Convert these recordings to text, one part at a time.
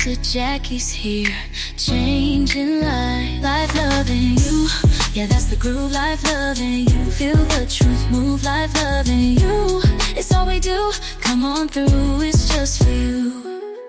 Dr.Jackie's here, changing life loving you. Yeah, that's the groove, life loving you. Feel the truth, move, life loving you. It's all we do, come on through, it's just for you.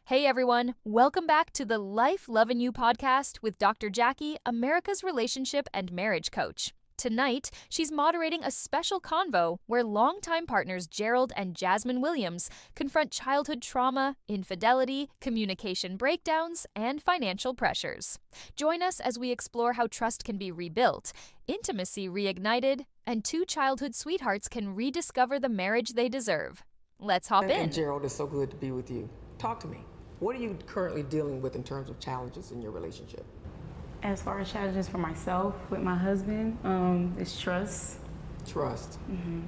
Hey everyone, welcome back to the Life Lovin' You podcast with Dr. Jacquie, America's relationship and marriage coach. Tonight, she's moderating a special convo where longtime partners Gerald and Jasmine Williams confront childhood trauma, infidelity, communication breakdowns, and financial pressures. Join us as we explore how trust can be rebuilt, intimacy reignited, and two childhood sweethearts can rediscover the marriage they deserve. Let's hop in. And Gerald, it's so good to be with you. Talk to me. What are you currently dealing with in terms of challenges in your relationship? As far as challenges for myself with my husband, it's trust. Trust. Mm-hmm.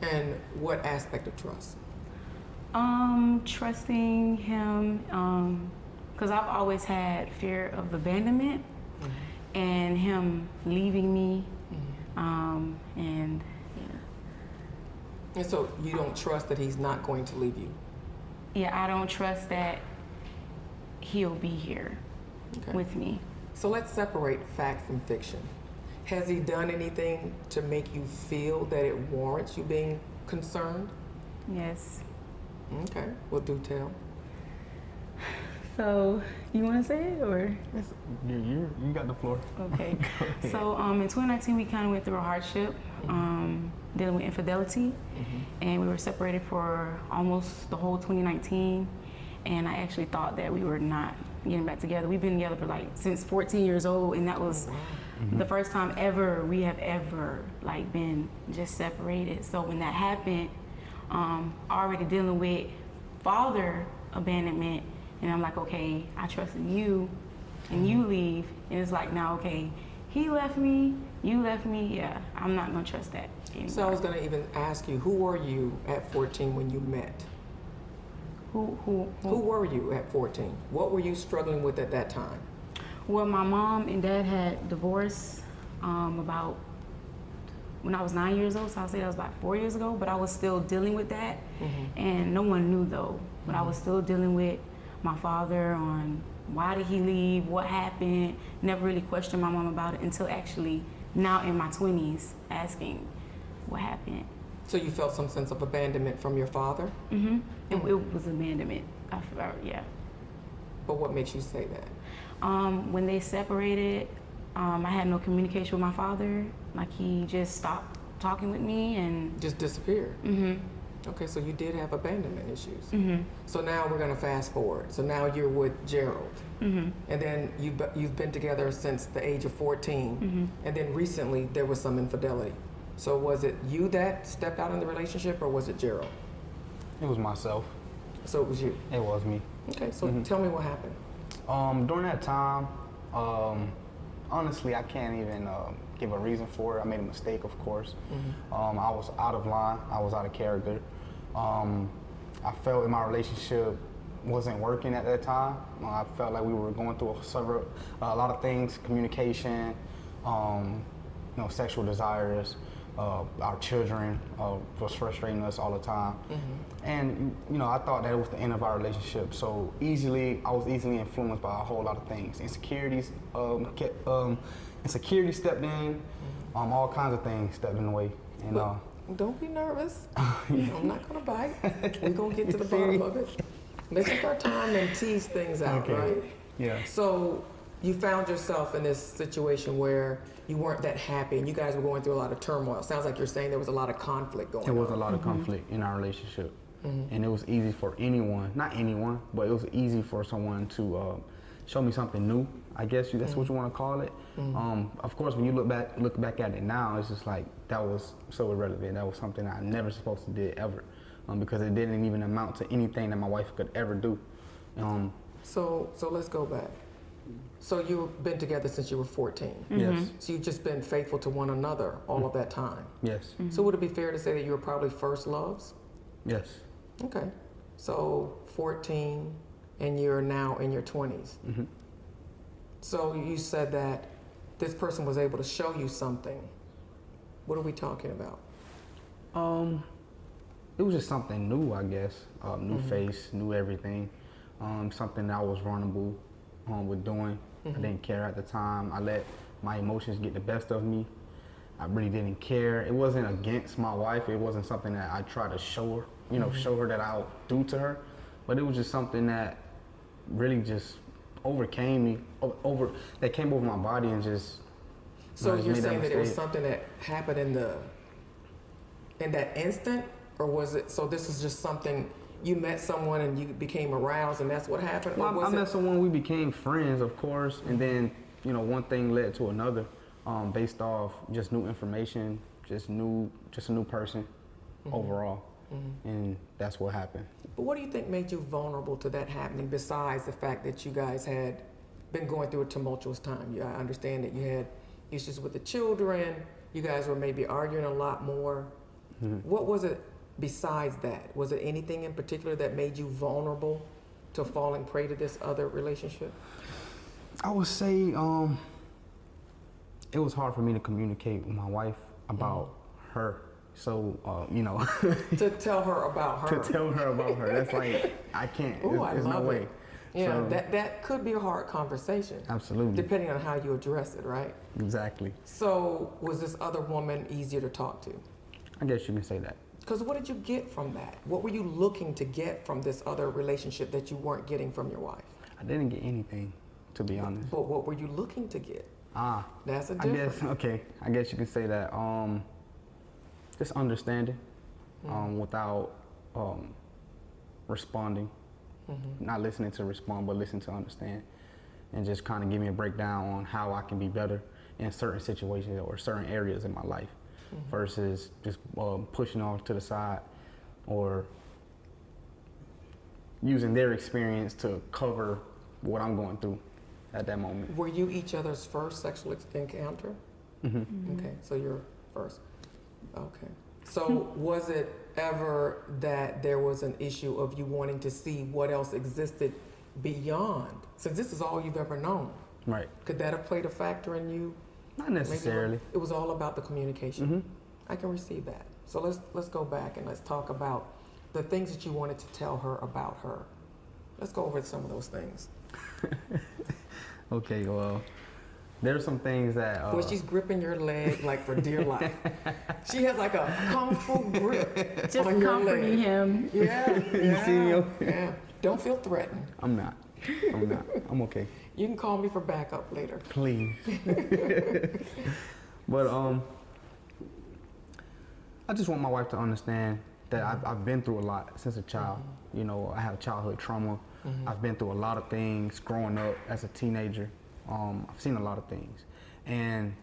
And what aspect of trust? Trusting him, because I've always had fear of abandonment, mm-hmm. and him leaving me, mm-hmm. And so you don't trust that he's not going to leave you? Yeah, I don't trust that he'll be here with me. So let's separate fact from fiction. Has he done anything to make you feel that it warrants you being concerned? Yes. Okay, well, do tell. So, you want to say it, or? You got the floor. Okay. So, in 2019, we kind of went through a hardship, dealing with infidelity, mm-hmm. and we were separated for almost the whole 2019, and I actually thought that we were not getting back together. We've been together for since 14 years old, and that was the first time ever we have ever been just separated. So when that happened, already dealing with father abandonment, and I'm like, okay, I trusted you, and you leave, and it's like, now, okay, he left me, you left me, yeah, I'm not gonna trust that anymore. So I was gonna even ask you, who were you at 14 when you met? Who were you at 14? What were you struggling with at that time? Well, my mom and dad had divorced about when I was 9 years old, so I'll say that was about 4 years ago, but I was still dealing with that, mm-hmm. and no one knew though, but mm-hmm. I was still dealing with my father on why did he leave, what happened, never really questioned my mom about it until actually now in my 20s asking what happened. So you felt some sense of abandonment from your father? Mm-hmm. It was abandonment, yeah. But what makes you say that? When they separated, I had no communication with my father. He just stopped talking with me and... Just disappeared? Mm-hmm. Okay, so you did have abandonment issues. Mm-hmm. So now we're gonna fast forward. So now you're with Gerald. Mm-hmm. And then you've been together since the age of 14. Mm-hmm. And then recently there was some infidelity. So was it you that stepped out in the relationship, or was it Gerald? It was myself. So it was you? It was me. Okay, so tell me what happened. During that time, honestly, I can't even give a reason for it. I made a mistake, of course. Mm-hmm. I was out of line. I was out of character. I felt in my relationship wasn't working at that time. I felt like we were going through a lot of things, communication, sexual desires. Our children was frustrating us all the time. Mm-hmm. And, I thought that it was the end of our relationship. So I was easily influenced by a whole lot of things. Insecurity stepped in, all kinds of things stepped in the way. And don't be nervous. I'm not gonna bite. We're gonna get to the bottom of it. Let's take our time and tease things out, right? Yeah. So you found yourself in this situation where you weren't that happy and you guys were going through a lot of turmoil. Sounds like you're saying there was a lot of conflict going on. There was a lot of conflict in our relationship. Mm-hmm. And it was easy for not anyone, but it was easy for someone to show me something new. I guess that's what you want to call it. Mm-hmm. Of course, when you look back at it now, it's just like that was so irrelevant. That was something I never supposed to do ever, because it didn't even amount to anything that my wife could ever do. So let's go back. So you've been together since you were 14? Mm-hmm. Yes. So you've just been faithful to one another all of that time? Yes. Mm-hmm. So would it be fair to say that you were probably first loves? Yes. Okay. So 14 and you're now in your 20s. Mm-hmm. So you said that this person was able to show you something. What are we talking about? It was just something new, I guess. New face, new everything. something that I was vulnerable with doing. I didn't care at the time. I let my emotions get the best of me. I really didn't care. It wasn't against my wife. It wasn't something that I tried to show her, show her that I'll do to her. But it was just something that really just overcame me, that came over my body and just. So just you're made saying that it was mistake. something that happened in that instant, or was it? So this is just something you met someone and you became aroused, and that's what happened. Or Well, was I met someone, we became friends, of course, and then one thing led to another, based off just new information, just a new person overall, and that's what happened. But what do you think made you vulnerable to that happening, besides the fact that you guys had been going through a tumultuous time? I understand that you had issues with the children, you guys were maybe arguing a lot more. What was it besides that? Was it anything in particular that made you vulnerable to falling prey to this other relationship? I would say it was hard for me to communicate with my wife about her. So, To tell her about her. to tell her about her, that's like, I can't, Ooh, I there's no love way. it. Yeah, So- that could be a hard conversation. Absolutely. Depending on how you address it, right? Exactly. So was this other woman easier to talk to? I guess you can say that. Because what did you get from that? What were you looking to get from this other relationship that you weren't getting from your wife? I didn't get anything, to be honest. But what were you looking to get? That's a I difference. guess, okay, I guess you can say that, just understanding, without responding, not listening to respond, but listen to understand, and just kind of give me a breakdown on how I can be better in certain situations or certain areas in my life, versus just pushing off to the side or using their experience to cover what I'm going through at that moment. Were you each other's first sexual encounter? Okay, so you're first. Okay. So was it ever that there was an issue of you wanting to see what else existed beyond? Since this is all you've ever known. Right. Could that have played a factor in you? Not necessarily. It was all about the communication. I can receive that. So let's go back and let's talk about the things that you wanted to tell her about her. Let's go over some of those things. Okay, well, there's some things that... Boy, she's gripping your leg like for dear life. She has like a kung fu grip Just on your comforting leg. him. Yeah, see me? yeah. Don't feel threatened. I'm not. I'm okay. You can call me for backup later. Please. But I just want my wife to understand that I've been through a lot since a child. I have childhood trauma. I've been through a lot of things growing up as a teenager. I've seen a lot of things, and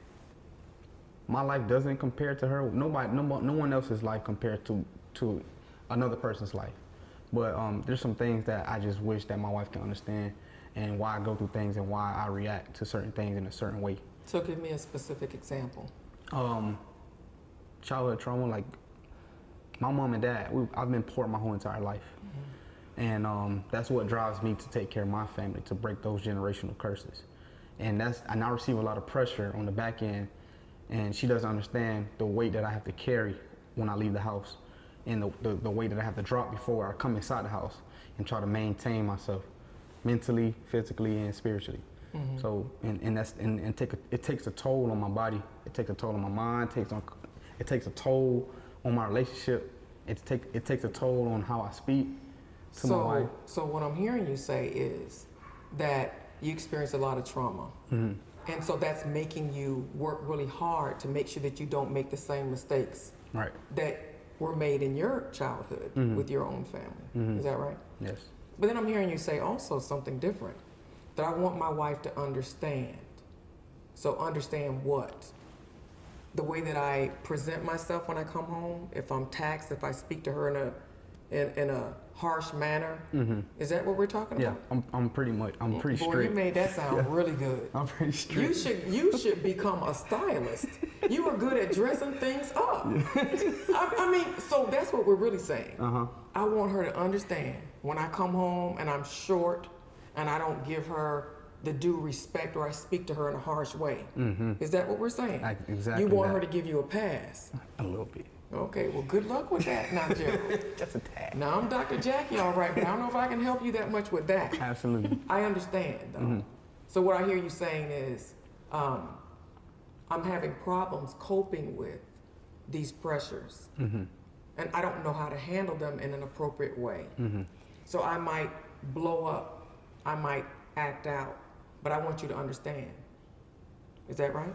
my life doesn't compare to her. No one else's life compared to another person's life. But there's some things that I just wish that my wife can understand, and why I go through things and why I react to certain things in a certain way. So give me a specific example. Childhood trauma, like my mom and dad, I've been poor my whole entire life. And that's what drives me to take care of my family, to break those generational curses. And I receive a lot of pressure on the back end, and she doesn't understand the weight that I have to carry when I leave the house, and the weight that I have to drop before I come inside the house and try to maintain myself mentally, physically, and spiritually. So, it takes a toll on my body. It takes a toll on my mind. It takes a toll on my relationship. It takes a toll on how I speak to my wife. So what I'm hearing you say is that you experienced a lot of trauma. And so that's making you work really hard to make sure that you don't make the same mistakes Right. that were made in your childhood with your own family. Is that right? Yes. But then I'm hearing you say also something different, that I want my wife to understand. So understand what? The way that I present myself when I come home, if I'm taxed, if I speak to her in a harsh manner. Is that what we're talking Yeah, about? I'm pretty Boy, strict. you made that sound really good. I'm pretty strict. You should become a stylist. You are good at dressing things up. I mean, so that's what we're really saying. I want her to understand when I come home and I'm short and I don't give her the due respect or I speak to her in a harsh way. Is that what we're saying? Exactly. You want her to give you a pass. A little bit. Okay, well, good luck with that now, Gerald. Just a tad. Now, I'm Dr. Jacquie, all right, but I don't know if I can help you that much with that. Absolutely. I understand, though. So what I hear you saying is, I'm having problems coping with these pressures, and I don't know how to handle them in an appropriate way. So I might blow up, I might act out, but I want you to understand. Is that right?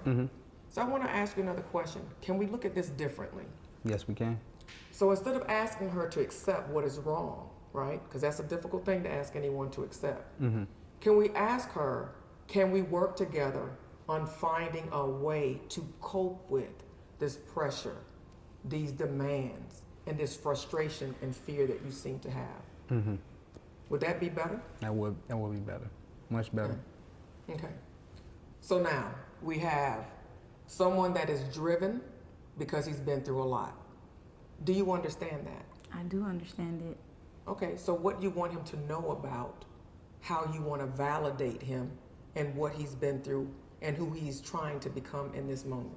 So I want to ask you another question. Can we look at this differently? Yes, we can. So instead of asking her to accept what is wrong, right? Because that's a difficult thing to ask anyone to accept. Can we ask her, can we work together on finding a way to cope with this pressure, these demands, and this frustration and fear that you seem to have? Would that be better? That would be better. Much better. Okay. So now we have someone that is driven because he's been through a lot. Do you understand that? I do understand it. Okay, so what do you want him to know about how you want to validate him and what he's been through and who he's trying to become in this moment?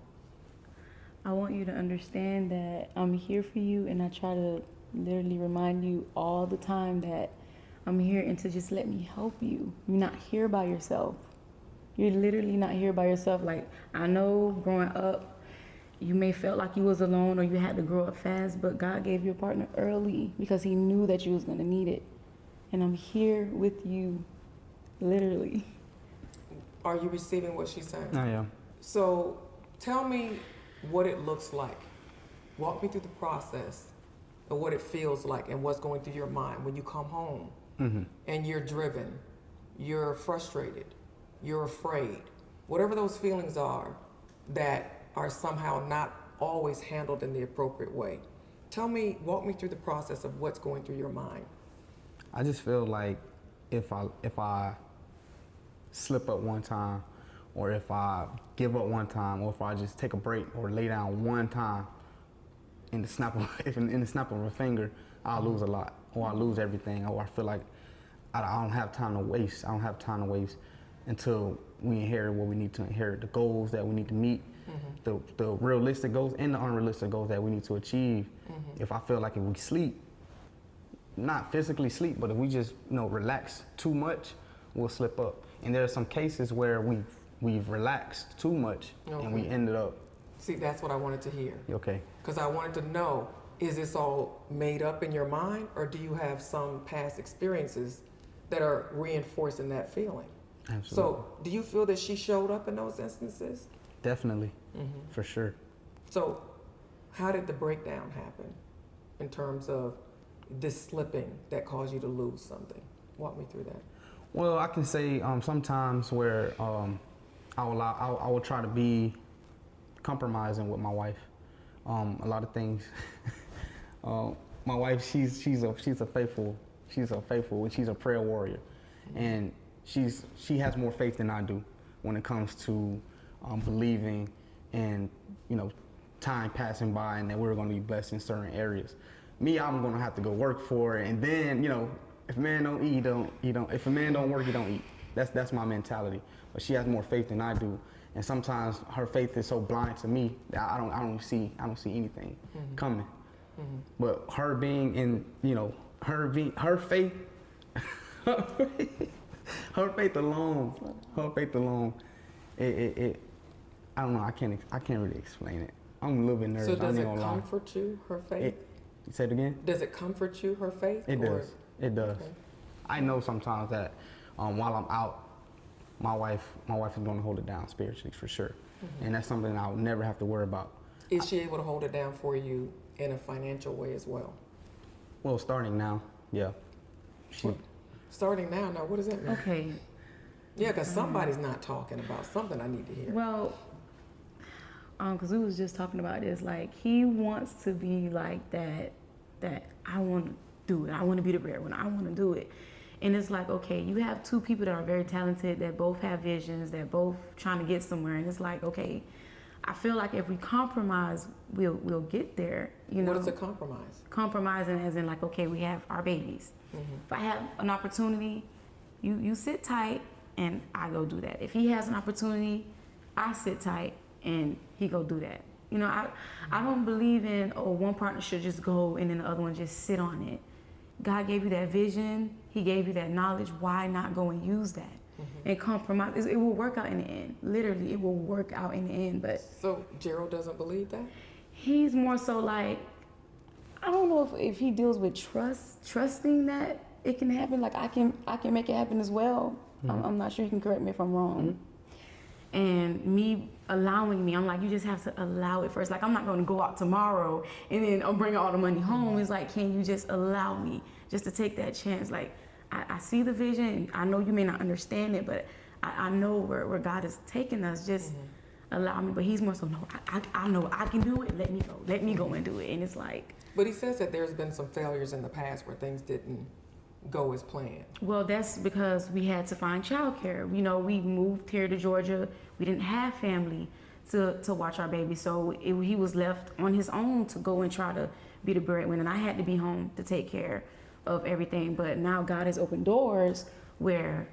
I want you to understand that I'm here for you, and I try to literally remind you all the time that I'm here, and to just let me help you. You're not here by yourself. You're literally not here by yourself. Like, I know growing up, you may felt like you was alone or you had to grow up fast, but God gave you a partner early because he knew that you was gonna need it. And I'm here with you, literally. Are you receiving what she's saying? I am. So tell me what it looks like. Walk me through the process of what it feels like and what's going through your mind when you come home and you're driven, you're frustrated, you're afraid, whatever those feelings are that are somehow not always handled in the appropriate way. Walk me through the process of what's going through your mind. I just feel like if I slip up one time, or if I give up one time, or if I just take a break or lay down one time, in the snap of a finger, I'll lose a lot, or I lose everything, or I feel like I don't have time to waste. I don't have time to waste until we inherit what we need to inherit, the goals that we need to meet, the realistic goals and the unrealistic goals that we need to achieve. If I feel like if we sleep, not physically sleep, but if we just relax too much, we'll slip up. And there are some cases where we've relaxed too much and we ended up. See, that's what I wanted to hear. Okay. Because I wanted to know, is this all made up in your mind, or do you have some past experiences that are reinforcing that feeling? Absolutely. So do you feel that she showed up in those instances? Definitely, for sure. So how did the breakdown happen in terms of this slipping that caused you to lose something? Walk me through that. Well, I can say sometimes where I will try to be compromising with my wife. A lot of things. My wife, she's a faithful, she's a prayer warrior, and she has more faith than I do when it comes to believing and time passing by and that we're going to be blessed in certain areas. Me, I'm going to have to go work for it, and then if a man don't eat, he don't. If a man don't work, he don't eat. That's my mentality. But she has more faith than I do, and sometimes her faith is so blind to me that I don't see anything coming. But her being in, her faith, her faith alone, it I don't know. I can't really explain it. I'm a little bit nervous. So does it comfort you, her faith? Say it again. Does it comfort you, her faith? It does. It does. Okay. I know sometimes that while I'm out, my wife is going to hold it down spiritually for sure, and that's something I'll never have to worry about. Is she able to hold it down for you in a financial way as well? Well, starting now, yeah. Starting now? Now, what does that mean? Okay. Yeah, because somebody's not talking about something I need to hear. Well, because we was just talking about this, like he wants to be like that I want to do it. I want to be the breadwinner. I want to do it. And it's like, okay, you have two people that are very talented, that both have visions, that both trying to get somewhere. And it's like, okay, I feel like if we compromise, we'll get there. What is a compromise? Compromising as in like, okay, we have our babies. If I have an opportunity, you sit tight and I go do that. If he has an opportunity, I sit tight and he go do that. You know, I don't believe in, one partner should just go and then the other one just sit on it. God gave you that vision. He gave you that knowledge. Why not go and use that and compromise? It will work out in the end. Literally, it will work out in the end. But so Gerald doesn't believe that? He's more so like, I don't know if he deals with trusting that it can happen. Like I can make it happen as well. I'm not sure. You can correct me if I'm wrong. And me allowing me, I'm like, you just have to allow it first. Like, I'm not going to go out tomorrow and then I'll bring all the money home. It's like, can you just allow me just to take that chance? Like, I see the vision. I know you may not understand it, but I know where God is taking us. Just allow me. But he's more so, no, I know I can do it. Let me go. Let me go and do it. And it's like. But he says that there's been some failures in the past where things didn't go as planned. Well, that's because we had to find childcare. You know, we moved here to Georgia. We didn't have family to watch our baby. So he was left on his own to go and try to be the breadwinner. And I had to be home to take care of everything. But now God has opened doors where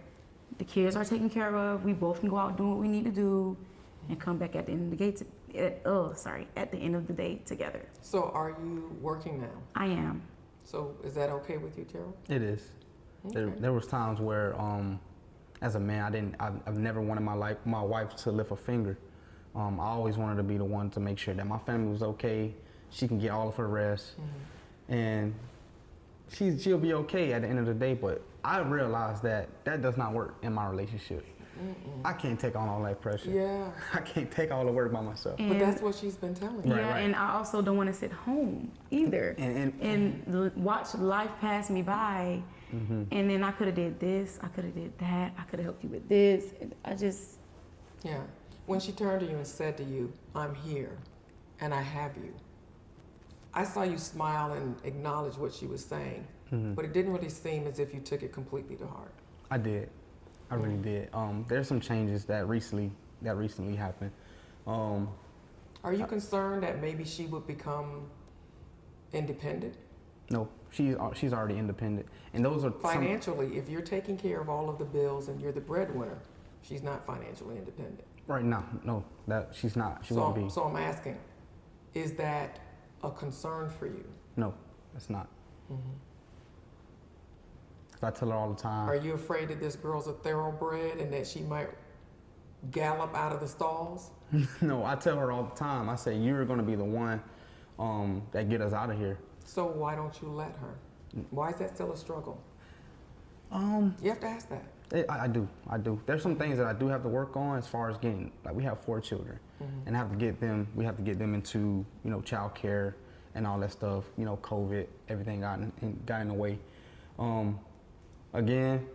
the kids are taken care of. We both can go out doing what we need to do and come back at the end of the day at the end of the day together. So are you working now? I am. So is that okay with you, Gerald? It is. Okay. There was times where, as a man, I've never wanted my wife to lift a finger. I always wanted to be the one to make sure that my family was okay. She can get all of her rest, and she'll be okay at the end of the day. But I realized that does not work in my relationship. I can't take on all that pressure. Yeah. I can't take all the work by myself. But that's what she's been telling me. Yeah, right. And I also don't want to sit home either and watch life pass me by. And then I could have did this, I could have did that, I could have helped you with this. Yeah. When she turned to you and said to you, I'm here and I have you, I saw you smile and acknowledge what she was saying, but it didn't really seem as if you took it completely to heart. I did. I really did. There's some changes that recently happened. Are you concerned that maybe she would become independent? No, she's already independent, and those are financially. If you're taking care of all of the bills and you're the breadwinner, she's not financially independent. Right now, no, that she's not. She won't be. So I'm asking, is that a concern for you? No, it's not. I tell her all the time. Are you afraid that this girl's a thoroughbred and that she might gallop out of the stalls? No, I tell her all the time. I say, you're going to be the one that get us out of here. So why don't you let her? Why is that still a struggle? You have to ask that. I do. There's some things that I do have to work on as far as getting, like we have 4 children and we have to get them into, child care and all that stuff, COVID, everything got in the way. Again,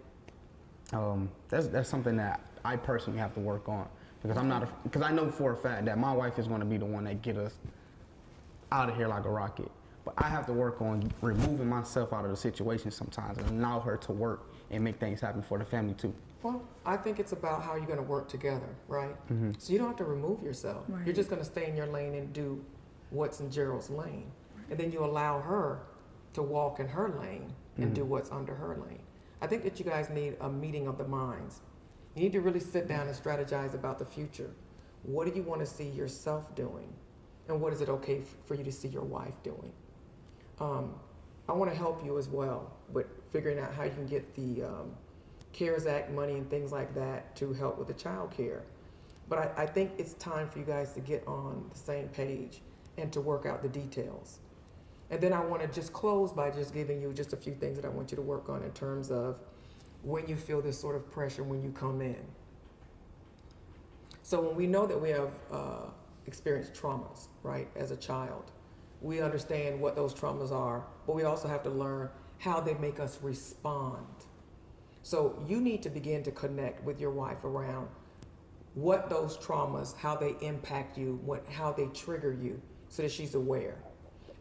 that's something that I personally have to work on because because I know for a fact that my wife is going to be the one that get us out of here like a rocket. But I have to work on removing myself out of the situation sometimes and allow her to work and make things happen for the family too. Well, I think it's about how you're going to work together, right? So you don't have to remove yourself. Right. You're just going to stay in your lane and do what's in Gerald's lane. And then you allow her to walk in her lane and do what's under her lane. I think that you guys need a meeting of the minds. You need to really sit down and strategize about the future. What do you want to see yourself doing? And what is it okay for you to see your wife doing? I want to help you as well with figuring out how you can get the CARES Act money and things like that to help with the child care. But I think it's time for you guys to get on the same page and to work out the details. And then I want to just close by just giving you just a few things that I want you to work on in terms of when you feel this sort of pressure when you come in. So when we know that we have experienced traumas, right, as a child, we understand what those traumas are, but we also have to learn how they make us respond. So you need to begin to connect with your wife around what those traumas, how they impact you, how they trigger you, so that she's aware.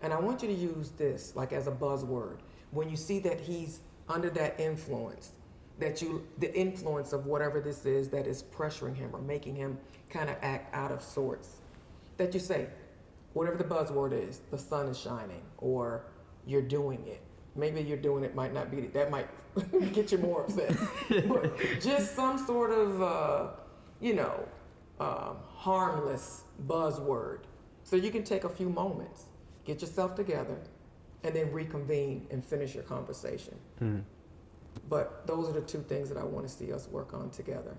And I want you to use this like as a buzzword. When you see that he's under that influence, the influence of whatever this is that is pressuring him or making him kind of act out of sorts, that you say, whatever the buzzword is, the sun is shining, or you're doing it. Maybe you're doing it might not be, that might get you more upset. But just some sort of, harmless buzzword So you can take a few moments, get yourself together, and then reconvene and finish your conversation. But those are the two things that I want to see us work on together.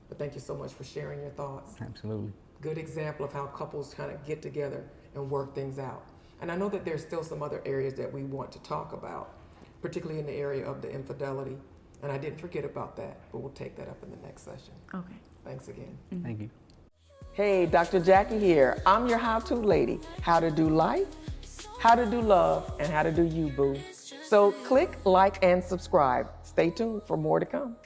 But thank you so much for sharing your thoughts. Absolutely. Good example of how couples kind of get together and work things out. And I know that there's still some other areas that we want to talk about, particularly in the area of the infidelity. And I didn't forget about that, but we'll take that up in the next session. Okay. Thanks again. Thank you. Hey, Dr. Jacquie here. I'm your how-to lady. How to do life, how to do love, and how to do you, boo. So click, like, and subscribe. Stay tuned for more to come.